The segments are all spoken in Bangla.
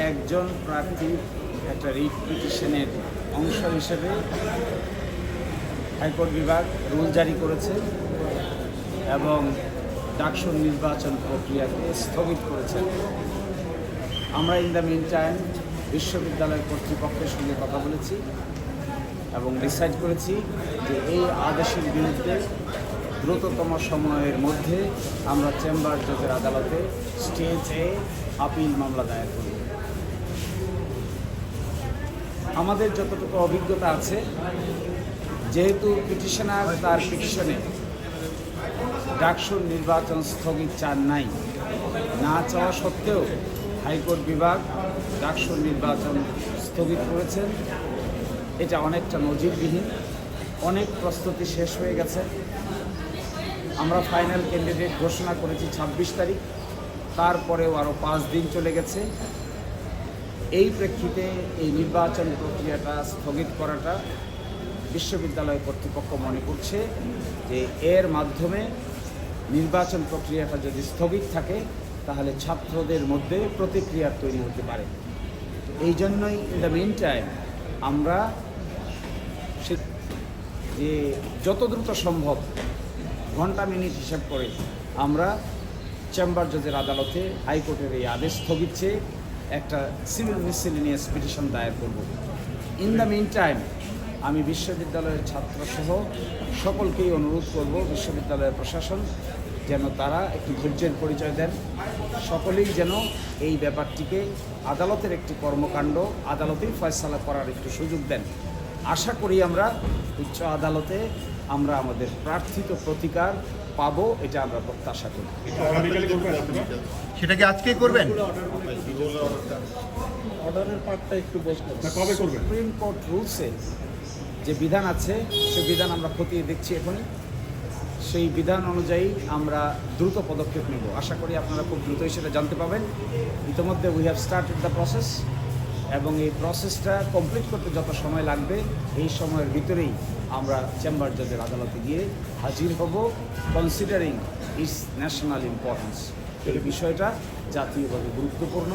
একজন প্রার্থীর একটা রিট পিটিশনের অংশ হিসেবে হাইকোর্ট বিভাগ রুল জারি করেছে এবং ডাকসু নির্বাচন প্রক্রিয়াকে স্থগিত করেছেন। আমরা ইন দ্য মিন টাইম বিশ্ববিদ্যালয় কর্তৃপক্ষের সঙ্গে কথা বলেছি এবং ডিসাইড করেছি যে এই আদেশের বিরুদ্ধে দ্রুততম সময়ের মধ্যে আমরা চেম্বার জজের আদালতে স্টেজে আপিল মামলা দায়ের করব। আমাদের যতটুকু অভিজ্ঞতা আছে, যেহেতু পিটিশনার তার পিটিশনে ডাকসুর নির্বাচন স্থগিত চান নাই, না চাওয়া সত্ত্বেও হাইকোর্ট বিভাগ ডাকসুর নির্বাচন স্থগিত করেছেন। এটা অনেকটা নজিরবিহীন। অনেক প্রস্তুতি শেষ হয়ে গেছে। আমরা ফাইনাল ক্যান্ডিডেট ঘোষণা করেছি 26 তারিখ, তারপরেও আরও 5 দিন চলে গেছে। এই প্রেক্ষিতে এই নির্বাচন প্রক্রিয়াটা স্থগিত করাটা বিশ্ববিদ্যালয় কর্তৃপক্ষ মনে করছে যে এর মাধ্যমে নির্বাচন প্রক্রিয়াটা যদি স্থগিত থাকে তাহলে ছাত্রদের মধ্যে প্রতিক্রিয়া তৈরি হতে পারে। এই জন্যই ইন দ্য মিন টাইম আমরা যে যত দ্রুত সম্ভব ঘন্টা মিনিট হিসাব করে আমরা চেম্বার জজের আদালতে হাইকোর্টের এই আদেশ স্থগিত চেয়ে একটা সিভিল মিসেলিনিয়াস পিটিশন দায়ের করব। ইন দ্য মিন টাইম আমি বিশ্ববিদ্যালয়ের ছাত্রসহ সকলকেই অনুরোধ করব, বিশ্ববিদ্যালয়ের প্রশাসন যেন তারা একটু ধৈর্যের পরিচয় দেন। সকলেই যেন এই ব্যাপারটিকে আদালতের একটি কর্মকাণ্ড, আদালতেই ফয়সালা করার একটু সুযোগ দেন। আশা করি আমরা উচ্চ আদালতে আমরা আমাদের প্রার্থিত প্রতিকার পাবো, এটা আমরা প্রত্যাশা করি। সেটা কি আজকেই করবেন? সুপ্রিম কোর্ট রুলসে যে বিধান আছে সে বিধান আমরা খতিয়ে দেখছি এখনই। সেই বিধান অনুযায়ী আমরা দ্রুত পদক্ষেপ নেব। আশা করি আপনারা খুব দ্রুতই সেটা জানতে পাবেন। ইতিমধ্যে we have started the process এবং এই প্রসেসটা কমপ্লিট করতে যত সময় লাগবে এই সময়ের ভিতরেই আমরা চেম্বার জজের আদালতে গিয়ে হাজির হব, কনসিডারিং ইটস ন্যাশনাল ইম্পর্টেন্স। এই বিষয়টা জাতীয়ভাবে গুরুত্বপূর্ণ,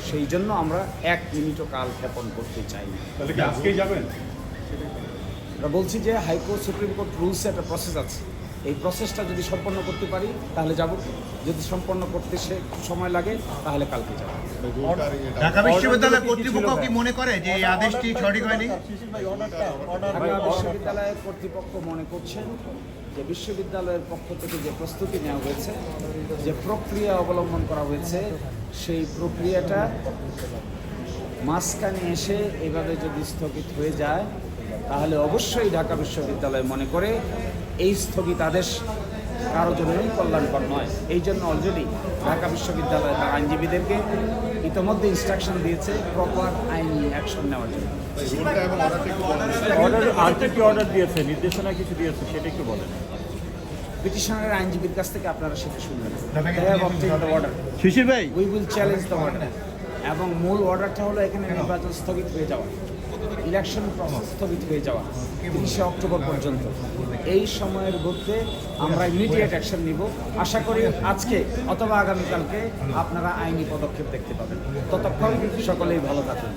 সেই জন্য আমরা 1 মিনিটও কাল ক্ষেপণ করতে চাই না। আজকেই যাবেন? আমরা বলছি যে হাইকোর্ট সুপ্রিম কোর্ট রুলসে একটা প্রসেস আছে, এই প্রসেসটা যদি সম্পন্ন করতে পারি তাহলে যাব, যদি সম্পন্ন করতে সময় লাগে তাহলে কালকে যাব। ঢাকা বিশ্ববিদ্যালয় কর্তৃপক্ষ কি মনে করে যে এই আদেশটি সঠিক হয়নি? ঢাকা বিশ্ববিদ্যালয়ের কর্তৃপক্ষ মনে করছেন যে বিশ্ববিদ্যালয়ের পক্ষ থেকে যে প্রস্তুতি নেওয়া হয়েছে, যে প্রক্রিয়া অবলম্বন করা হয়েছে, সেই প্রক্রিয়াটা মাঝখানে এসে এভাবে যদি স্থগিত হয়ে যায় তাহলে অবশ্যই ঢাকা বিশ্ববিদ্যালয় মনে করে এই স্থগিত আদেশ কারো জন্যই কল্যাণকর নয়। এই জন্য অলরেডি ঢাকা বিশ্ববিদ্যালয় তার আইনজীবীদেরকে ইতিমধ্যে ইনস্ট্রাকশন দিয়েছে প্রপার আইনি অ্যাকশন নেওয়ার জন্য। অর্ডার দিয়েছে, নির্দেশনা কিছু দিয়েছে, সেটা একটু বলেন। পিটিশনারের আইনজীবীর কাছ থেকে আপনারা সেটা শুনবেন। শিশির ভাই, we will challenge the order. এবং মূল অর্ডারটা হলো এখানে নির্বাচন স্থগিত হয়ে যাওয়া, ইলেকশন প্রসেস স্থগিত হয়ে যাওয়া 30শে অক্টোবর পর্যন্ত। এই সময়ের মধ্যে আমরা ইমিডিয়েট অ্যাকশন নিব। আশা করি আজকে অথবা আগামীকালকে আপনারা আইনি পদক্ষেপ দেখতে পাবেন। ততক্ষণ সকলেই ভালো থাকুন।